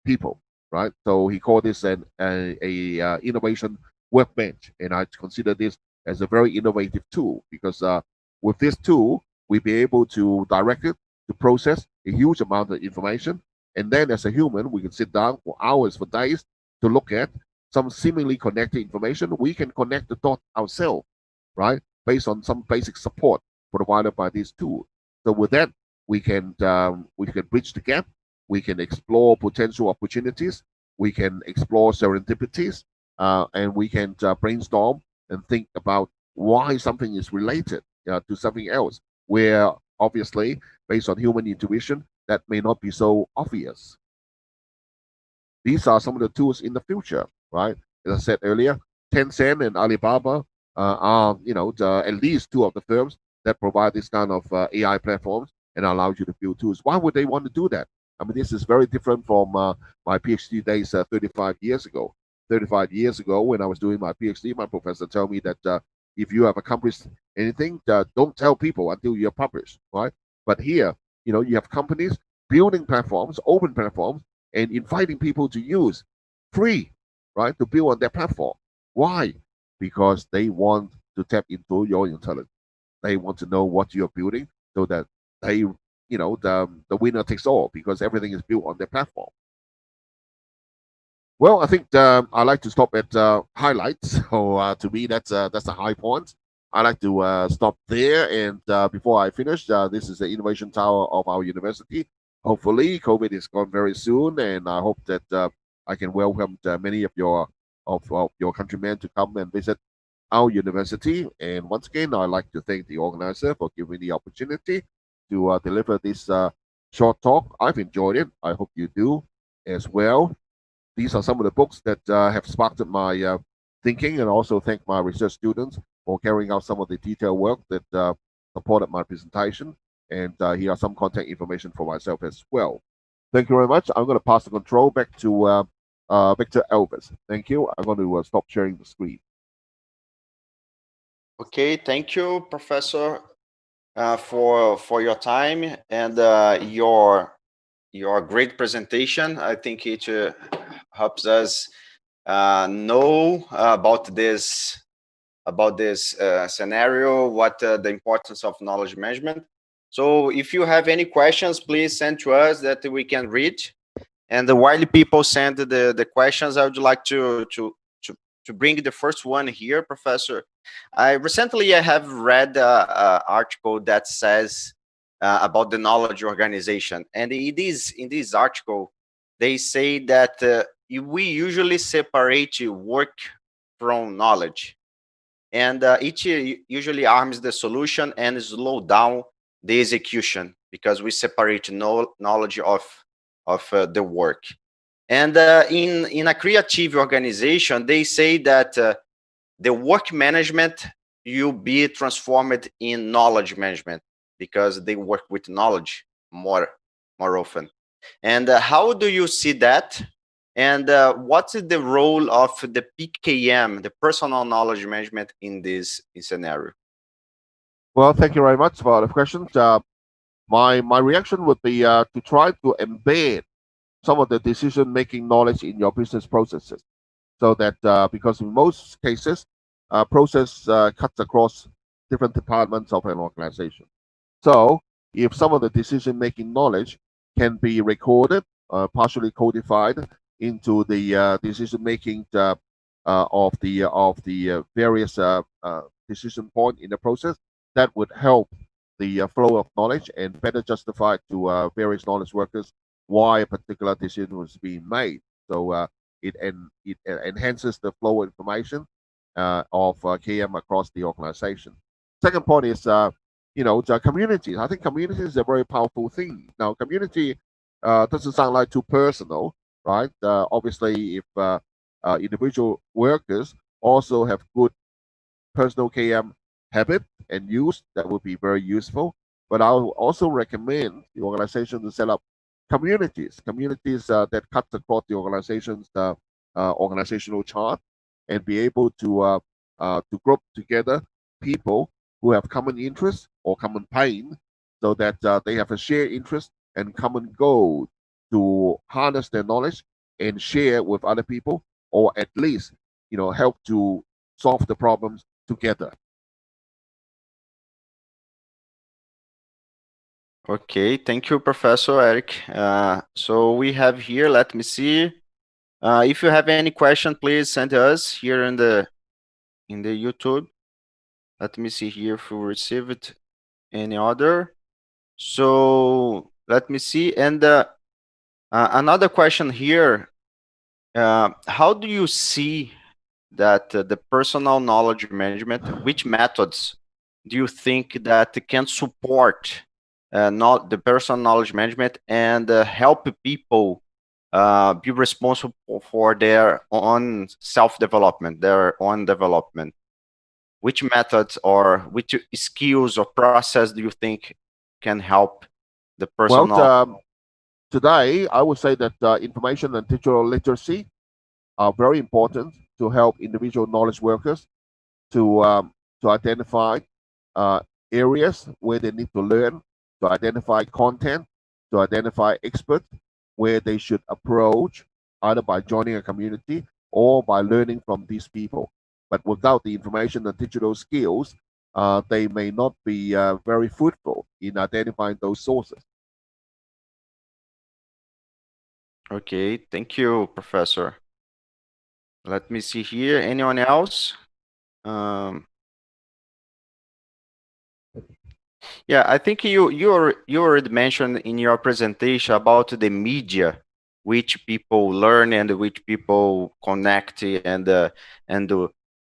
people, right? So he called this an innovation workbench, and I consider this as a very innovative tool because with this tool, we'll be able to direct it to process a huge amount of information, and then as a human, we can sit down for hours, for days, to look at some seemingly connected information. We can connect the dots ourselves, right, based on some basic support provided by this tool. So with that, we can bridge the gap. We can explore potential opportunities. We can explore serendipities, and we can brainstorm and think about why something is related to something else, where obviously, based on human intuition, that may not be so obvious. These are some of the tools in the future, right? As I said earlier, Tencent and Alibaba are, at least two of the firms that provide this kind of AI platforms and allows you to build tools. Why would they want to do that? I mean, this is very different from my PhD days 35 years ago. 35 years ago, when I was doing my PhD, my professor told me that if you have accomplished anything, don't tell people until you're published, right? But here, you have companies building platforms, open platforms, and inviting people to use free, right, to build on their platform. Why? Because they want to tap into your intelligence. They want to know what you're building so that they, the winner takes all because everything is built on their platform. Well, I think I like to stop at highlights. So to me, that's a high point. I like to stop there. And before I finish, this is the innovation tower of our university. Hopefully, COVID is gone very soon, and I hope that I can welcome many of your countrymen to come and visit our university. And once again, I'd like to thank the organizer for giving me the opportunity to deliver this short talk. I've enjoyed it. I hope you do as well. These are some of the books that have sparked my thinking, and also thank my research students for carrying out some of the detailed work that supported my presentation. And here are some contact information for myself as well. Thank you very much. I'm going to pass the control back to Victor Elvis. Thank you. I'm going to stop sharing the screen. Okay, thank you, Professor, for your time and your great presentation. I think it helps us know about this scenario, what the importance of knowledge management. So if you have any questions, please send to us that we can read. And while people send the questions, I would like to bring the first one here, Professor. Recently I have read an article that says about the knowledge organization, and in this article they say that we usually separate work from knowledge, and it usually harms the solution and slow down the execution because we separate knowledge of the work. And in a creative organization, they say that the work management will be transformed in knowledge management because they work with knowledge more often. And how do you see that? And what is the role of the PKM, the personal knowledge management, in this scenario? Well, thank you very much for the question. My reaction would be to try to embed some of the decision-making knowledge in your business processes, so that because in most cases, process cuts across different departments of an organization. So if some of the decision-making knowledge can be recorded, partially codified into the decision-making of the various decision point in the process, that would help the flow of knowledge and better justify to various knowledge workers why a particular decision was being made. So it enhances the flow of information of KM across the organization. Second point is, the community. I think community is a very powerful thing. Now, community doesn't sound like too personal, right? Obviously, if individual workers also have good personal KM habit and use, that would be very useful. But I'll also recommend the organization to set up communities that cut across the organization's organizational chart and be able to group together people who have common interests or common pain, so that they have a shared interest and common goal to harness their knowledge and share with other people, or at least help to solve the problems together. Okay, thank you, Professor Eric. So we have here, let me see. If you have any question, please send us here in the YouTube. Let me see here if we received any other. So let me see. And another question here. How do you see that the personal knowledge management, which methods do you think that can support not the personal knowledge management and help people be responsible for their own self-development, their own development? Which methods or which skills or process do you think can help the personal knowledge? Today, I would say that information and digital literacy are very important to help individual knowledge workers to identify uh, areas where they need to learn, to identify content, to identify experts where they should approach, either by joining a community or by learning from these people. But without the information and digital skills, they may not be very fruitful in identifying those sources. Okay, thank you, Professor. Let me see here. Anyone else? Yeah, I think you already mentioned in your presentation about the media, which people learn and which people connect, and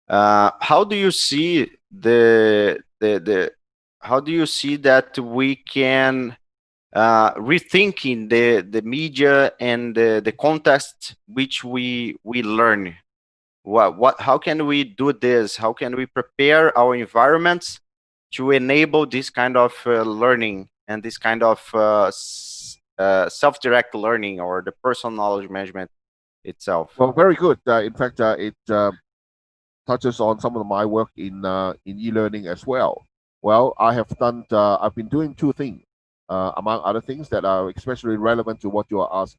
how do you see how do you see that we can rethinking the media and the context which we learn? How can we do this? How can we prepare our environments to enable this kind of learning and this kind of self-direct learning or the personal knowledge management itself? Well, very good. In fact, it touches on some of my work in e-learning as well. Well, I've been doing two things, among other things that are especially relevant to what you are asking.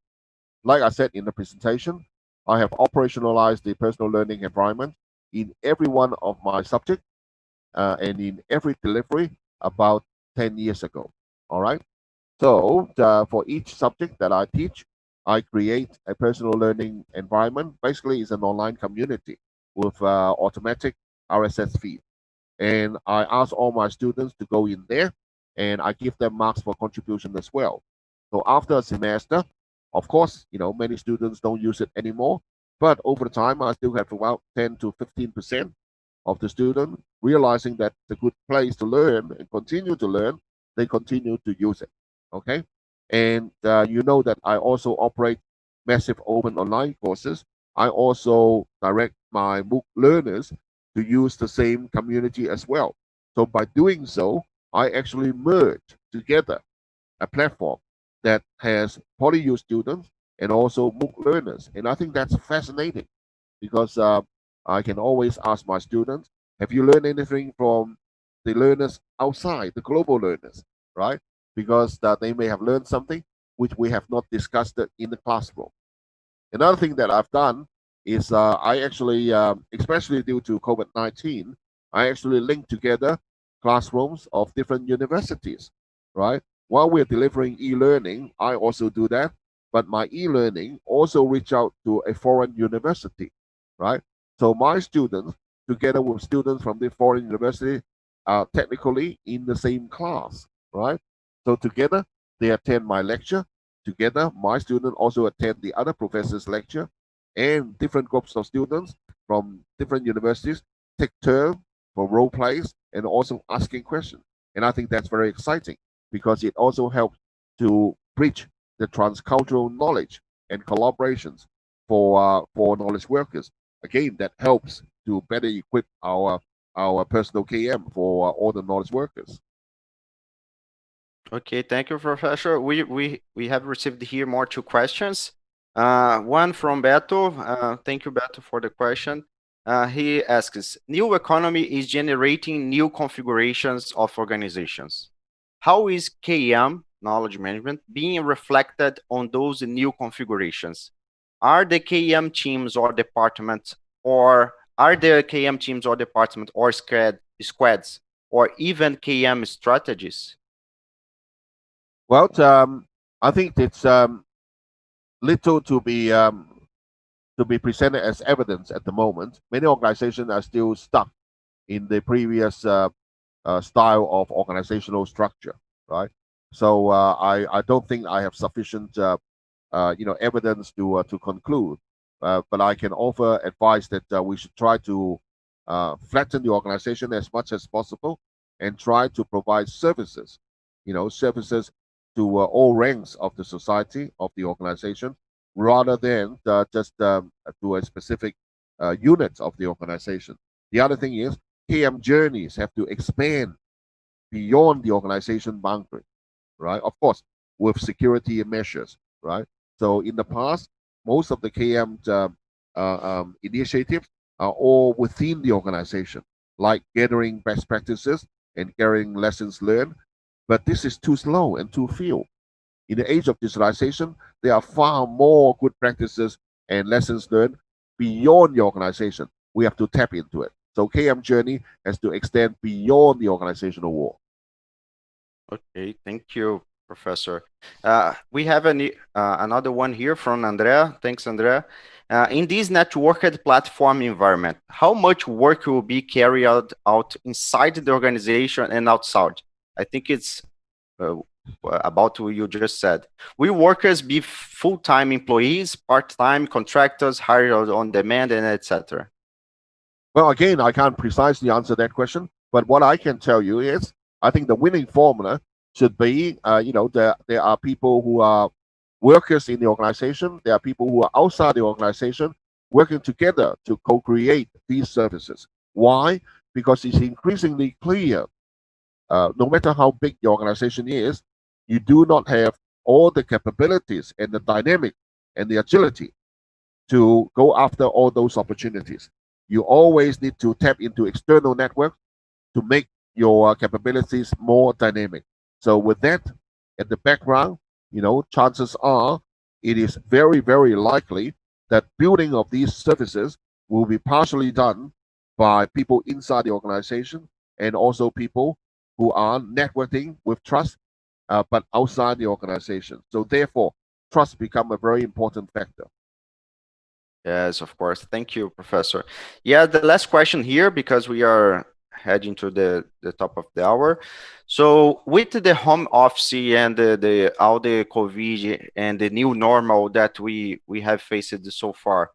Like I said in the presentation, I have operationalized the personal learning environment in every one of my subjects and in every delivery about 10 years ago. All right. So for each subject that I teach, I create a personal learning environment. Basically, it's an online community with automatic RSS feed. And I ask all my students to go in there, and I give them marks for contribution as well. So after a semester, of course, many students don't use it anymore, but over time, I still have about 10 to 15% of the student realizing that it's a good place to learn and continue to learn, they continue to use it. Okay. And that I also operate massive open online courses. I also direct my MOOC learners to use the same community as well. So by doing so, I actually merge together a platform that has PolyU students and also MOOC learners. And I think that's fascinating because I can always ask my students, have you learned anything from the learners outside, the global learners, right? Because they may have learned something which we have not discussed in the classroom. Another thing that I've done is I actually, especially due to COVID-19, I actually linked together classrooms of different universities, right? While we're delivering e-learning, I also do that, but my e-learning also reach out to a foreign university, right? So my students, together with students from the foreign university, technically in the same class, right? So together they attend my lecture. Together, my students also attend the other professor's lecture, and different groups of students from different universities take turn for role plays and also asking questions. And I think that's very exciting because it also helps to bridge the transcultural knowledge and collaborations for knowledge workers. Again, that helps to better equip our personal KM for all the knowledge workers. Okay, thank you, Professor. We have received here more two questions. One from Beto. Thank you, Beto, for the question. He asks, new economy is generating new configurations of organizations. How is KM, knowledge management, being reflected on those new configurations? Are the KM teams or departments, or are the KM teams or department or squads, or even KM strategies? Well, I think it's little to be presented as evidence at the moment. Many organizations are still stuck in the previous style of organizational structure, right? So I don't think I have sufficient evidence to conclude, but I can offer advice that we should try to flatten the organization as much as possible and try to provide services, services to all ranks of the society of the organization, rather than just to a specific unit of the organization. The other thing is KM journeys have to expand beyond the organization boundary, right? Of course, with security measures, right? So in the past, most of the KM initiatives are all within the organization, like gathering best practices and gathering lessons learned. But this is too slow and too few. In the age of digitalization, there are far more good practices and lessons learned beyond the organization. We have to tap into it. So KM journey has to extend beyond the organizational wall. Okay, thank you, Professor. We have another one here from Andrea. Thanks, Andrea. In this networked platform environment, how much work will be carried out inside the organization and outside? I think it's about what you just said. Will workers be full-time employees, part-time contractors, hired on demand, and etc.? Well, again, I can't precisely answer that question, but what I can tell you is I think the winning formula should be, there are people who are workers in the organization, there are people who are outside the organization working together to co-create these services. Why? Because it's increasingly clear, no matter how big the organization is, you do not have all the capabilities and the dynamic and the agility to go after all those opportunities. You always need to tap into external networks to make your capabilities more dynamic. So with that at the background, chances are it is very, very likely that building of these services will be partially done by people inside the organization and also people who are networking with trust, but outside the organization. So therefore, trust become a very important factor. Yes, of course. Thank you, Professor. Yeah, the last question here, because we are heading to the top of the hour. So with the home office and all the COVID and the new normal that we have faced so far,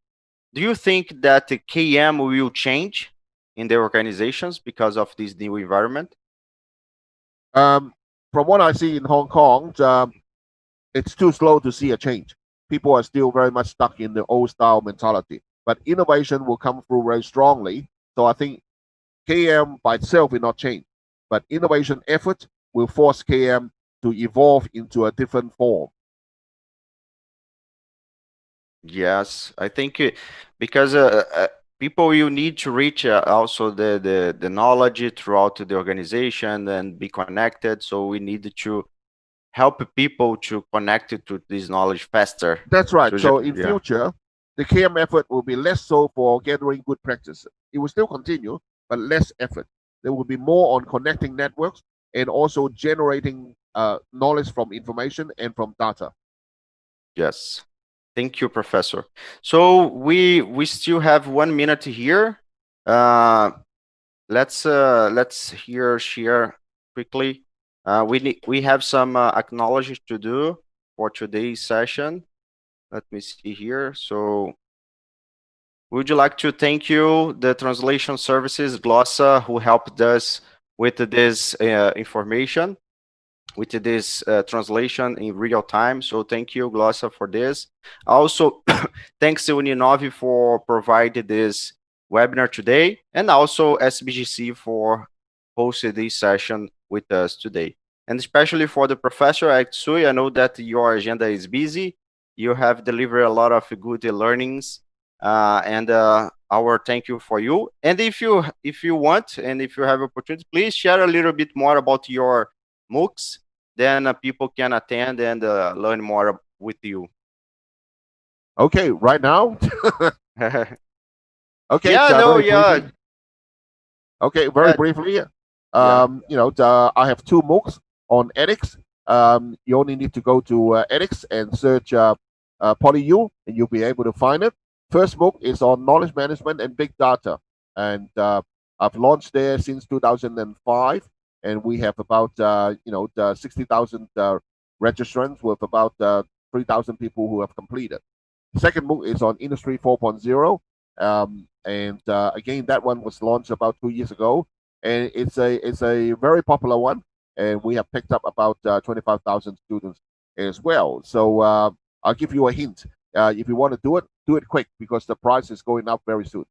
do you think that the KM will change in the organizations because of this new environment? From what I see in Hong Kong, it's too slow to see a change. People are still very much stuck in the old style mentality. But innovation will come through very strongly. So I think KM by itself will not change. But innovation effort will force KM to evolve into a different form. Yes, I think because people you need to reach also the knowledge throughout the organization and be connected. So we need to help people to connect to this knowledge faster. That's right. So in yeah. future, the KM effort will be less so for gathering good practices. It will still continue, but less effort. There will be more on connecting networks and also generating knowledge from information and from data. Yes. Thank you, Professor. So we still have 1 minute here. let's here share quickly. We have some acknowledgement to do for today's session. Let me see here. So would you like to thank you, the translation services, Glossa, who helped us with this information, with this translation in real time. So thank you, Glossa, for this. Also, thanks to Uninove for providing this webinar today, and also SBGC for hosting this session with us today. And especially for the professor at Tsui, I know that your agenda is busy. You have delivered a lot of good learnings, and our thank you for you. And if you want, and if you have opportunity, please share a little bit more about your MOOCs, then people can attend and learn more with you. Okay, right now. Okay, Yeah, no, very yeah, briefly. Okay, very yeah, briefly. yeah, I have two MOOCs on ethics. You only need to go to ethics and search PolyU, and you'll be able to find it. First MOOC is on knowledge management and big data, and I've launched there since 2005, and we have about 60,000 registrants with about 3,000 people who have completed. Second MOOC is on Industry 4.0. And again, that one was launched about 2 years ago, and it's a very popular one, and we have picked up about 25,000 students as well. So I'll give you a hint. If you want to do it quick because the price is going up very soon.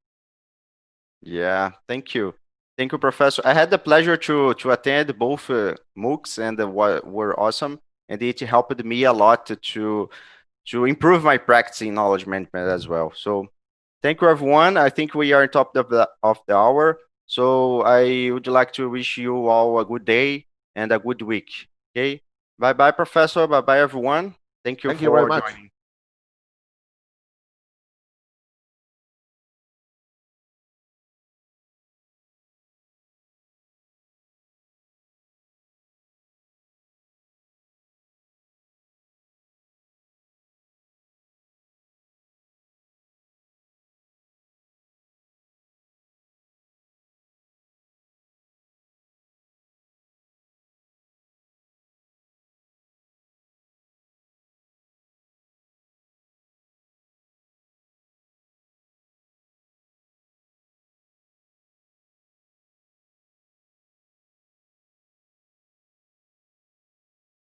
yeah. Thank you, Professor. I had the pleasure to attend both MOOCs, and were awesome, and it helped me a lot to improve my practice in knowledge management as well. So thank you, everyone. I think we are on top of the hour. So I would like to wish you all a good day and a good week. Okay. Bye bye, Professor. Bye bye, everyone. Thank you Thank you very for much. joining.